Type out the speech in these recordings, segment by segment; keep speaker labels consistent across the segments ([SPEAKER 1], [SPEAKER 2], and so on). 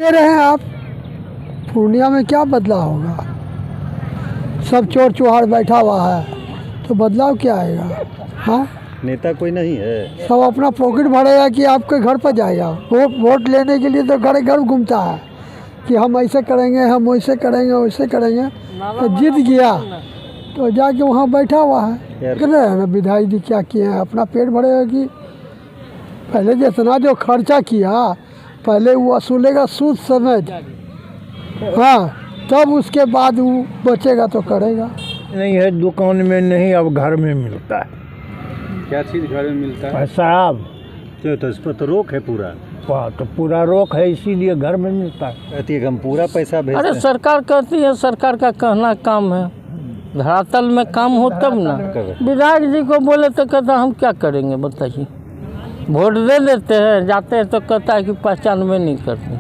[SPEAKER 1] कह रहे हैं आप पूर्णिया में क्या बदलाव होगा? सब चोर चुहार बैठा हुआ है तो बदलाव क्या आएगा? हाँ,
[SPEAKER 2] नेता कोई नहीं है।
[SPEAKER 1] सब अपना पॉकेट भरेगा कि आपके घर पर जाएगा। वोट लेने के लिए तो घर घर घूमता है कि हम ऐसे करेंगे, हम वैसे करेंगे, वैसे करेंगे। तो जीत गया तो जाके वहाँ बैठा हुआ है। कह रहे हैं ना विधायक जी क्या किए हैं, अपना पेट भरेगा कि पहले जितना जो खर्चा किया पहले वो वसूलेगा सूद समेत। हाँ, तब उसके बाद वो बचेगा तो करेगा।
[SPEAKER 3] नहीं है, दुकान में नहीं, अब घर में मिलता है।
[SPEAKER 2] क्या चीज़ घर में मिलता है?
[SPEAKER 3] शराब।
[SPEAKER 2] तो इस पर तो रोक है पूरा।
[SPEAKER 3] तो पूरा रोक है, इसीलिए घर में मिलता है।
[SPEAKER 2] कहती है हम पूरा पैसा भेजते हैं।
[SPEAKER 4] अरे सरकार कहती है, सरकार का कहना काम है, धरातल में काम हो तब ना। विधायक जी को बोले तो कहता हम क्या करेंगे बताइए। वोट दे देते हैं, जाते हैं तो कहता है कि पहचान में नहीं करते।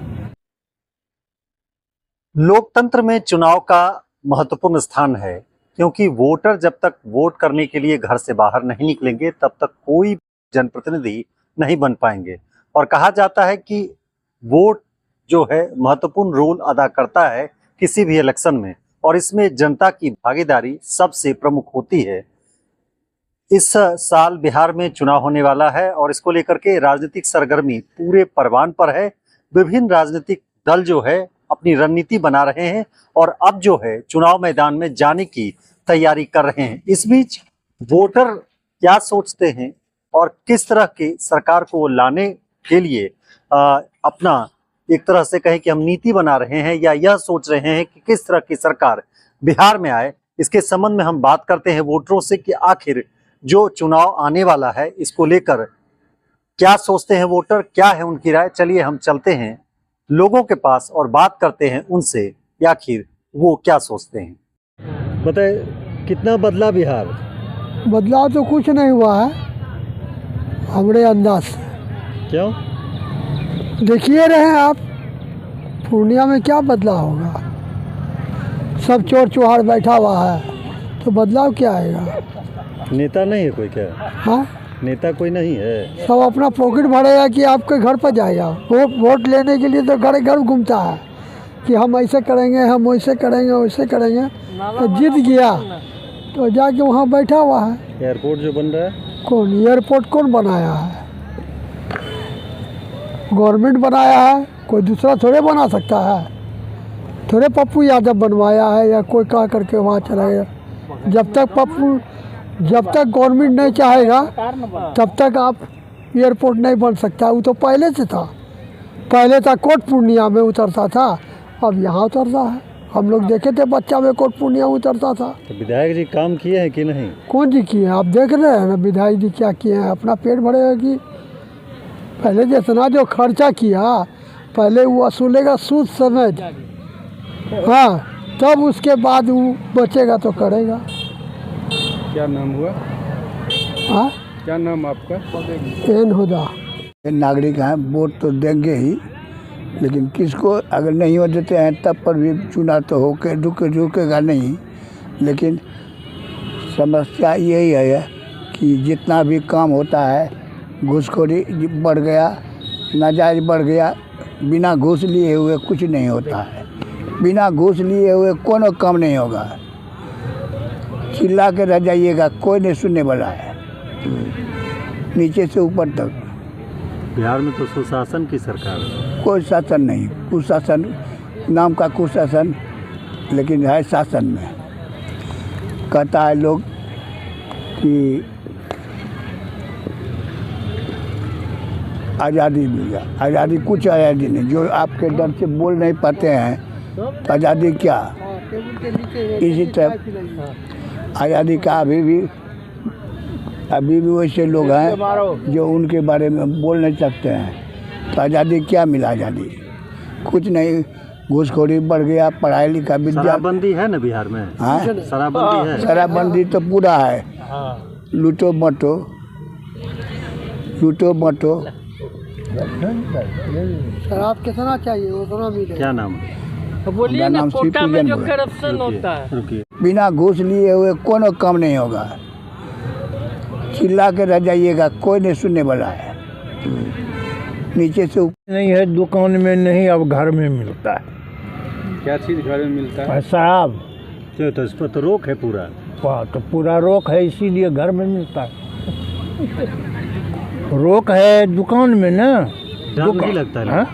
[SPEAKER 2] लोकतंत्र में चुनाव का महत्वपूर्ण स्थान है, क्योंकि वोटर जब तक वोट करने के लिए घर से बाहर नहीं निकलेंगे तब तक कोई जनप्रतिनिधि नहीं बन पाएंगे। और कहा जाता है कि वोट जो है महत्वपूर्ण रोल अदा करता है किसी भी इलेक्शन में, और इसमें जनता की भागीदारी सबसे प्रमुख होती है। इस साल बिहार में चुनाव होने वाला है और इसको लेकर के राजनीतिक सरगर्मी पूरे परवान पर है। विभिन्न राजनीतिक दल जो है अपनी रणनीति बना रहे हैं और अब जो है चुनाव मैदान में जाने की तैयारी कर रहे हैं। इस बीच वोटर क्या सोचते हैं और किस तरह की सरकार को लाने के लिए अपना एक तरह से कहें कि हम नीति बना रहे हैं या यह सोच रहे हैं कि किस तरह की सरकार बिहार में आए, इसके संबंध में हम बात करते हैं वोटरों से कि आखिर जो चुनाव आने वाला है इसको लेकर क्या सोचते हैं वोटर, क्या है उनकी राय। चलिए हम चलते हैं लोगों के पास और बात करते हैं उनसे कि आखिर वो क्या सोचते हैं। बताए कितना बदला बिहार?
[SPEAKER 1] बदलाव तो कुछ नहीं हुआ है हमारे अंदाज से।
[SPEAKER 2] क्यों?
[SPEAKER 1] देखिए रहे हैं आप पूर्णिया में क्या बदलाव होगा? सब चोर चुहार बैठा हुआ है तो बदलाव क्या आएगा?
[SPEAKER 2] नेता नहीं है कोई क्या?
[SPEAKER 1] हाँ,
[SPEAKER 2] नेता कोई नहीं है।
[SPEAKER 1] सब अपना पॉकेट भरेगा कि आपके घर पर जाएगा। वोट लेने के लिए तो घर घर घूमता है कि हम ऐसे करेंगे, हम वैसे करेंगे, वैसे करेंगे। तो जीत गया तो जाके वहाँ बैठा हुआ है।
[SPEAKER 2] एयरपोर्ट जो बन रहा है,
[SPEAKER 1] कौन एयरपोर्ट कौन बनाया है? गवर्नमेंट बनाया है, कोई दूसरा थोड़े बना सकता है। थोड़े पप्पू यादव बनवाया है या कोई कहा करके वहाँ चला गया। जब तक गवर्नमेंट नहीं चाहेगा तब तक आप एयरपोर्ट नहीं बन सकता। वो तो पहले से था, पहले था कोट पूर्णिया में उतरता था, अब यहाँ उतरता है। हम लोग देखे थे बच्चा में कोट पूर्णिया उतरता था।
[SPEAKER 2] तो विधायक जी काम किए हैं कि नहीं?
[SPEAKER 1] कौन जी किए हैं? आप देख रहे हैं ना विधायक जी क्या किए हैं। अपना पेट भरेगा कि पहले जितना जो खर्चा किया पहले वो वसूलेगा सूद समेत। हाँ, तब उसके बाद वो बचेगा तो करेगा।
[SPEAKER 2] क्या नाम हुआ?
[SPEAKER 1] हाँ,
[SPEAKER 2] क्या नाम आपका?
[SPEAKER 1] एन हुदा।
[SPEAKER 3] नागरिक हैं, वोट तो देंगे ही, लेकिन किसको अगर नहीं हो देते हैं तब पर भी चुनाव तो होके रुकेगा नहीं। लेकिन समस्या यही है कि जितना भी काम होता है घूसखोरी बढ़ गया, नाजायज बढ़ गया। बिना घूस लिए हुए कुछ नहीं होता है, बिना घूस लिए हुए कोनो काम नहीं होगा। चिल्ला के रह जाइएगा, कोई नहीं सुनने वाला है, नीचे से ऊपर तक।
[SPEAKER 2] बिहार में तो सुशासन की सरकार है।
[SPEAKER 3] कोई शासन नहीं, कुशासन नाम का कुशासन, लेकिन है शासन में। कहता है लोग कि आज़ादी मिल गया। आज़ादी कुछ आज़ादी नहीं। जो आपके डर से बोल नहीं पाते हैं तो आज़ादी क्या? इसी तरह आज़ादी का अभी भी वैसे लोग हैं जो उनके बारे में बोल नहीं सकते हैं। तो आज़ादी क्या मिला? आज़ादी कुछ नहीं। घूसखोरी बढ़ गया, पढ़ाई लिखा, विद्या।
[SPEAKER 2] शराबबंदी है ना बिहार में?
[SPEAKER 3] हाँ,
[SPEAKER 2] शराबबंदी है।
[SPEAKER 3] शराबबंदी तो पूरा है। लूटो मटो, लूटो मटो।
[SPEAKER 1] शराब कितना चाहिए उतना मिले।
[SPEAKER 2] क्या नाम?
[SPEAKER 4] बोलिए ना, कोटा में जो करप्शन होता है।
[SPEAKER 2] रुकिए।
[SPEAKER 3] बिना घूस लिए हुए कोनो काम नहीं होगा। चिल्ला के रह जाइएगा, कोई नहीं सुनने वाला है। नीचे से ऊपर
[SPEAKER 5] नहीं है, दुकान में नहीं, अब घर में मिलता है।
[SPEAKER 6] क्या चीज़ घर में मिलता है?
[SPEAKER 5] साहब
[SPEAKER 2] तो इस पर तो रोक है पूरा।
[SPEAKER 5] तो पूरा रोक है, इसीलिए घर में मिलता है। रोक है दुकान में ना।
[SPEAKER 2] डर नहीं लगता है?
[SPEAKER 5] हाँ?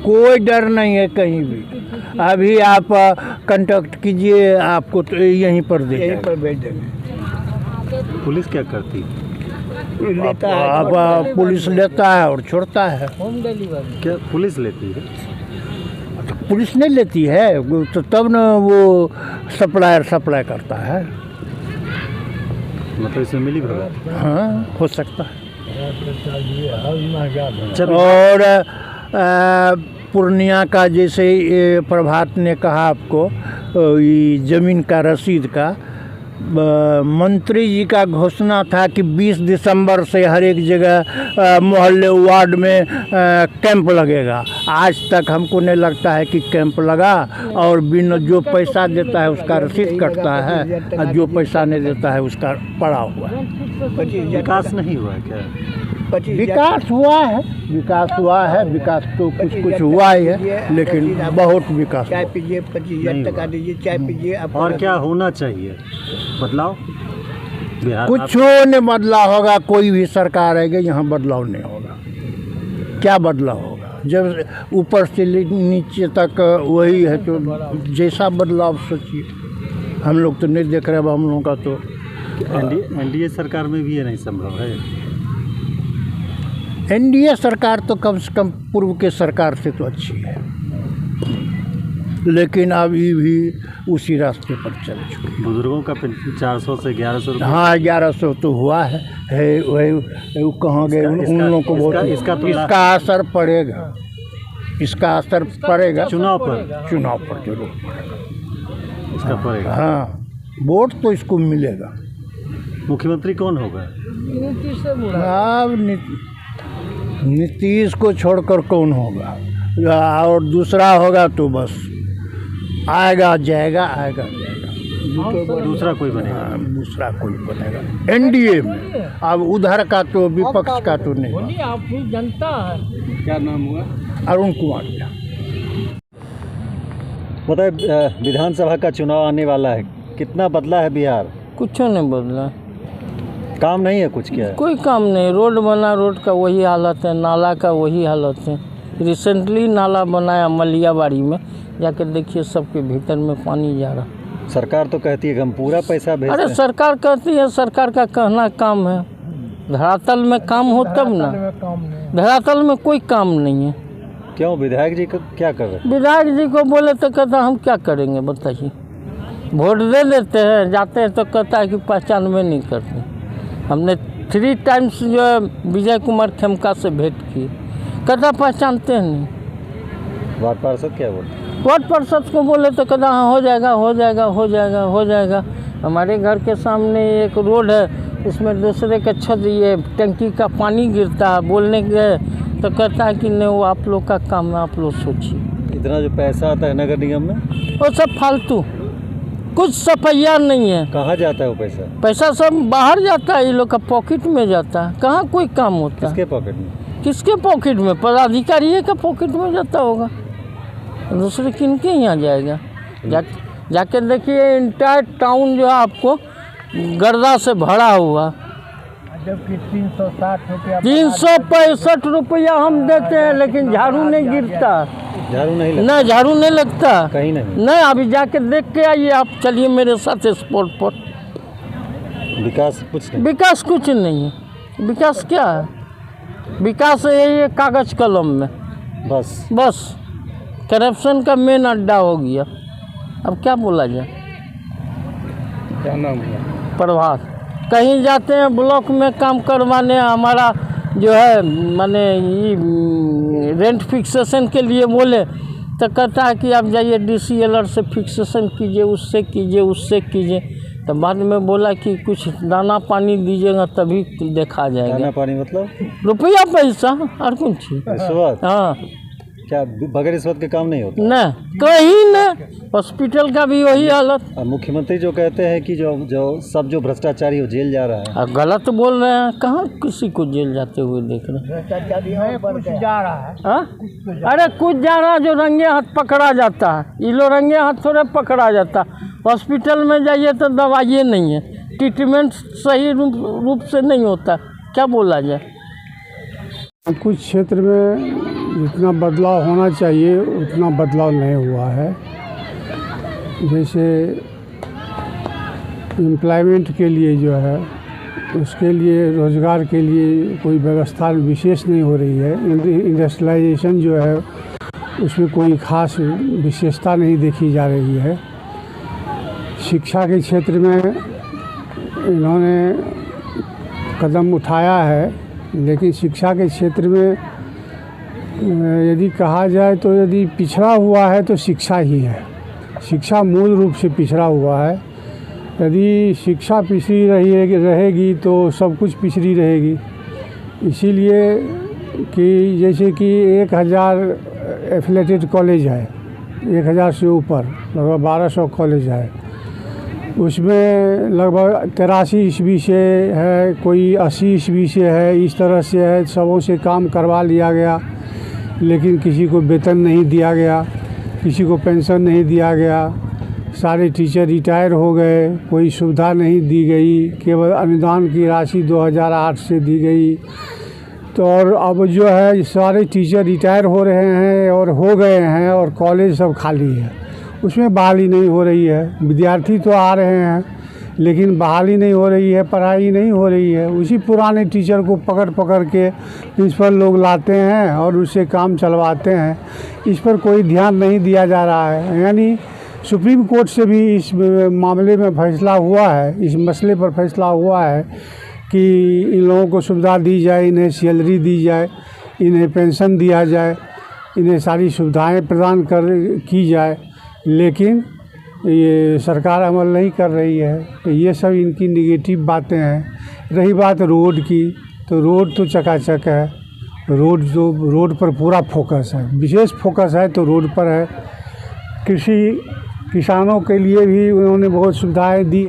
[SPEAKER 5] कोई डर नहीं है कहीं भी। अभी आप कांटेक्ट कीजिए, आपको तो यहीं पर दे
[SPEAKER 3] यहीं
[SPEAKER 5] देंगे।
[SPEAKER 3] पर भेज देंगे।
[SPEAKER 2] पुलिस क्या करती?
[SPEAKER 3] लेता है
[SPEAKER 5] अब पुलिस लेता है और छोड़ता है।
[SPEAKER 2] क्या पुलिस लेती है?
[SPEAKER 5] पुलिस नहीं लेती है तो तब न वो सप्लाई करता है।
[SPEAKER 2] मतलब इसमें मिली भगत?
[SPEAKER 5] हाँ, हो सकता है।
[SPEAKER 2] चलो।
[SPEAKER 5] और पूर्णिया का जैसे ये प्रभात ने कहा आपको, ये ज़मीन का रसीद का, मंत्री जी का घोषणा था कि 20 दिसंबर से हर एक जगह मोहल्ले वार्ड में कैंप लगेगा। आज तक हमको नहीं लगता है कि कैंप लगा, और बिन जो पैसा देता है उसका रसीद कटता है, और जो पैसा नहीं देता है उसका पड़ा हुआ है।
[SPEAKER 2] विकास नहीं हुआ है क्या?
[SPEAKER 5] विकास हुआ है, विकास तो कुछ हुआ ही है, लेकिन बहुत विकास
[SPEAKER 3] चाय
[SPEAKER 5] हुआ।
[SPEAKER 3] पीजिए, 25,000 टका दीजिए, चाय पीजिए।
[SPEAKER 2] और क्या होना चाहिए? बदलाव बिहार में
[SPEAKER 5] कुछ नहीं बदलाव होगा, कोई भी सरकार आएगी यहाँ बदलाव नहीं होगा। क्या बदलाव होगा? जब ऊपर से नीचे तक वही है, तो जैसा बदलाव सोचिए। हम लोग तो नहीं देख रहे, अब हम लोगों का तो
[SPEAKER 2] एनडीए सरकार में भी ये नहीं संभव है।
[SPEAKER 5] एनडीए सरकार तो कम से कम पूर्व के सरकार से तो अच्छी है, लेकिन अब ये भी उसी रास्ते पर चल चुकी।
[SPEAKER 2] बुजुर्गों का पेंशन 400 से 1100 रुपये।
[SPEAKER 5] हाँ, 1100 तो हुआ है वही वो कहाँ गए उन लोगों को बहुत। इसका असर पड़ेगा, इसका असर पड़ेगा
[SPEAKER 2] चुनाव पर
[SPEAKER 5] जरूर पड़ेगा।
[SPEAKER 2] इसका पड़ेगा।
[SPEAKER 5] हाँ, वोट तो इसको मिलेगा।
[SPEAKER 2] मुख्यमंत्री कौन होगा?
[SPEAKER 5] अब नीतीश को छोड़कर कौन होगा? और दूसरा होगा तो बस आएगा जाएगा।
[SPEAKER 2] दूसरा कोई बनेगा?
[SPEAKER 5] दूसरा कोई बनेगा एनडीए में। अब उधर का तो विपक्ष का तो नहीं।
[SPEAKER 4] आप जनता है।
[SPEAKER 6] क्या नाम हुआ?
[SPEAKER 5] अरुण कुमार।
[SPEAKER 2] मतलब विधानसभा का चुनाव आने वाला है, कितना बदला है बिहार?
[SPEAKER 4] कुछ नहीं बदला,
[SPEAKER 2] काम नहीं है कुछ? क्या है?
[SPEAKER 4] कोई काम नहीं। रोड बना, रोड का वही हालत है, नाला का वही हालत है। रिसेंटली नाला बनाया मलियाबाड़ी में, जाकर देखिए सबके भीतर में पानी जा रहा।
[SPEAKER 2] सरकार तो कहती है कि हम पूरा पैसा भेजते
[SPEAKER 4] अरे
[SPEAKER 2] हैं।
[SPEAKER 4] सरकार कहती है, सरकार का कहना काम है, धरातल में काम हो तब ना। धरातल में कोई काम नहीं है।
[SPEAKER 2] क्यों? विधायक जी क्या कर रहे हैं?
[SPEAKER 4] विधायक जी को बोले तो कहता हम क्या करेंगे बताइए। वोट दे देते हैं, जाते हैं तो कहता है कि पहचान में नहीं करते। हमने 3 टाइम्स जो है विजय कुमार खेमका से भेंट की, कहता पहचानते हैं नहीं।
[SPEAKER 2] वार्ड पार्षद क्या बोलते?
[SPEAKER 4] वार्ड पार्षद को बोले तो कहता हाँ हो जाएगा हो जाएगा हो जाएगा हो जाएगा। हमारे घर के सामने एक रोड है, इसमें दूसरे का छत ये टंकी का पानी गिरता है, बोलने गए तो कहता है कि नहीं वो आप लोग का काम है, आप लोग सोचिए।
[SPEAKER 2] इतना जो पैसा आता है नगर निगम में,
[SPEAKER 4] वो सब फालतू, कुछ सफैया नहीं है।
[SPEAKER 2] कहाँ जाता है वो पैसा?
[SPEAKER 4] पैसा सब बाहर जाता है, ये लोग का पॉकेट में जाता है। कहाँ कोई काम होता है?
[SPEAKER 2] किसके पॉकेट में?
[SPEAKER 4] किसके पॉकेट में? पदाधिकारी का पॉकेट में जाता होगा, दूसरे किनके यहाँ जाएगा? जाके देखिए इंटायर टाउन जो है आपको गर्दा से भरा हुआ।
[SPEAKER 5] जबकि 360 रुपया
[SPEAKER 4] 365 रुपया हम देते हैं, लेकिन झाड़ू नहीं गिरता।
[SPEAKER 2] झाड़ू नहीं लगता?
[SPEAKER 4] नहीं, झाड़ू नहीं लगता
[SPEAKER 2] कहीं नहीं।
[SPEAKER 4] नहीं। अभी जाके देख के आइए आप, चलिए मेरे साथ स्पॉट पर।
[SPEAKER 2] विकास कुछ नहीं?
[SPEAKER 4] विकास कुछ नहीं है। विकास क्या है? विकास ये कागज कलम में बस करप्शन का मेन अड्डा हो गया। अब क्या बोला जाए?
[SPEAKER 6] क्या नाम हुआ?
[SPEAKER 4] प्रभात। कहीं जाते हैं ब्लॉक में काम करवाने, हमारा जो है माने ये रेंट फिक्सेशन के लिए बोले तो कहता है कि आप जाइए DCLR से फिक्सेशन कीजिए, उससे कीजिए, उससे कीजिए। तो बाद में बोला कि कुछ दाना पानी दीजिएगा तभी देखा जाएगा।
[SPEAKER 2] दाना पानी मतलब?
[SPEAKER 4] रुपया पैसा और कुछ चीज।
[SPEAKER 2] रिश्वत?
[SPEAKER 4] हाँ,
[SPEAKER 2] क्या बगैर रिश्वत के काम नहीं होता?
[SPEAKER 4] न कहीं न, हॉस्पिटल का भी वही हालत।
[SPEAKER 2] अब मुख्यमंत्री जो कहते हैं कि जो भ्रष्टाचारी हो जेल जा रहा है।
[SPEAKER 4] अब गलत बोल रहे हैं, कहाँ किसी को जेल जाते हुए देख रहे हैं?
[SPEAKER 3] कुछ जा रहा है।
[SPEAKER 4] हाँ? अरे कुछ जा रहा जो रंगे हाथ पकड़ा जाता है, ये लो रंगे हाथ थोड़े पकड़ा जाता। हॉस्पिटल में जाइए तो दवाइयाँ नहीं है, ट्रीटमेंट सही रूप से नहीं होता, क्या बोला जाए।
[SPEAKER 1] कुछ क्षेत्र में जितना बदलाव होना चाहिए उतना बदलाव नहीं हुआ है। जैसे एम्प्लॉयमेंट के लिए जो है, उसके लिए रोज़गार के लिए कोई व्यवस्था विशेष नहीं हो रही है। इंडस्ट्रियलाइजेशन जो है उसमें कोई ख़ास विशेषता नहीं देखी जा रही है। शिक्षा के क्षेत्र में इन्होंने कदम उठाया है, लेकिन शिक्षा के क्षेत्र में यदि कहा जाए तो यदि पिछड़ा हुआ है तो शिक्षा ही है। शिक्षा मूल रूप से पिछड़ा हुआ है। यदि शिक्षा पिछड़ी रहेगी तो सब कुछ पिछड़ी रहेगी। इसीलिए कि जैसे कि 1000 एफिलेटेड कॉलेज है, 1000 से ऊपर लगभग 1200 कॉलेज है। उसमें लगभग 83 ईस्वी से है, कोई 80 ईस्वी से है, इस तरह से है। सबों से काम करवा लिया गया, लेकिन किसी को वेतन नहीं दिया गया, किसी को पेंशन नहीं दिया गया। सारे टीचर रिटायर हो गए, कोई सुविधा नहीं दी गई, केवल अनुदान की राशि 2008 से दी गई। तो और अब जो है सारे टीचर रिटायर हो रहे हैं और हो गए हैं, और कॉलेज सब खाली है, उसमें बहाली नहीं हो रही है। विद्यार्थी तो आ रहे हैं, लेकिन बहाली नहीं हो रही है, पढ़ाई नहीं हो रही है। उसी पुराने टीचर को पकड़ के प्रिंसिपल लोग लाते हैं और उससे काम चलवाते हैं। इस पर कोई ध्यान नहीं दिया जा रहा है। यानी सुप्रीम कोर्ट से भी इस मामले में फैसला हुआ है, इस मसले पर फैसला हुआ है कि इन लोगों को सुविधा दी जाए, इन्हें सैलरी दी जाए, इन्हें पेंशन दिया जाए, इन्हें सारी सुविधाएँ प्रदान की जाए, लेकिन ये सरकार अमल नहीं कर रही है। तो ये सब इनकी निगेटिव बातें हैं। रही बात रोड की, तो रोड तो चकाचक है। रोड पर पूरा फोकस है, विशेष फोकस है तो रोड पर है। किसानों के लिए भी उन्होंने बहुत सुविधाएं दी।